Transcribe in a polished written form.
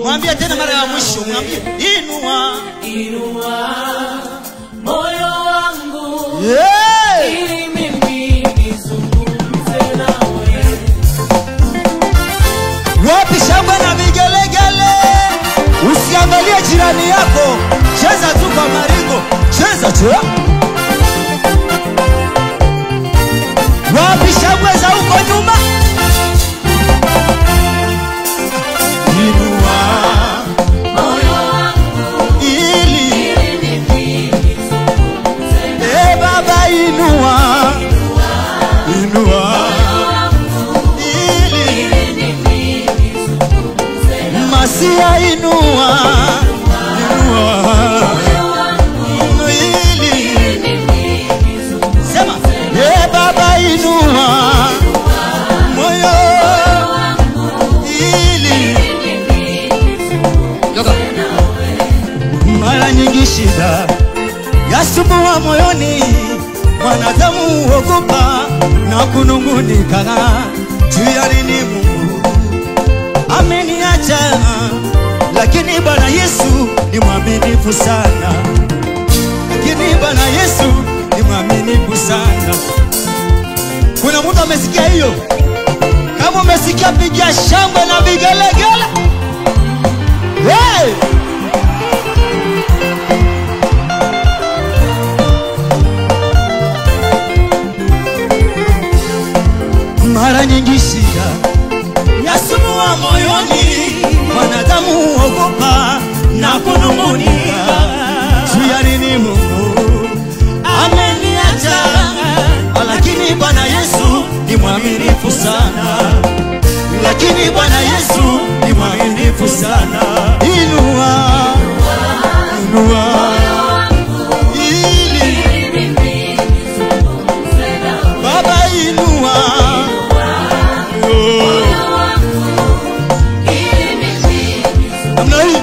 Mwambie tena mara ya mwisho, mwambie inua, inua moyo wangu, ili mimi nizungumze nawe. Wapi shangwe na vigelegele? Usiangalie jirani yako, cheza tu kwa maringo, cheza tu. Wapi shangwe za uko nyuma? Inua Moyo wangu, ili mimi nizungumze nawe. Baba inua, inua ili Mimi nizungumze nawe. Masia inua, inua ili Mimi nizungumze sema Baba inua moyo ili mara nyingi shida yasumbua moyoni, mwanadamu huogopa na kunungunika, juu ya nini Mungu ameniacha? Lakini Bwana Yesu ni mwaminifu sana, lakini Bwana Yesu ni mwaminifu sana. Kuna mtu amesikia hiyo? Kama umesikia, pigia shangwe na vigelegele. Hey! Mara nyingi shida yasumbua moyoni, mwanadamu huogopa na kunung'unika, juu ya nini Mungu ameniacha? Lakini Bwana Yesu ni mwaminifu sana, lakini Bwana Yesu ni mwaminifu sana. Inua, inua ili Baba inua, namna hii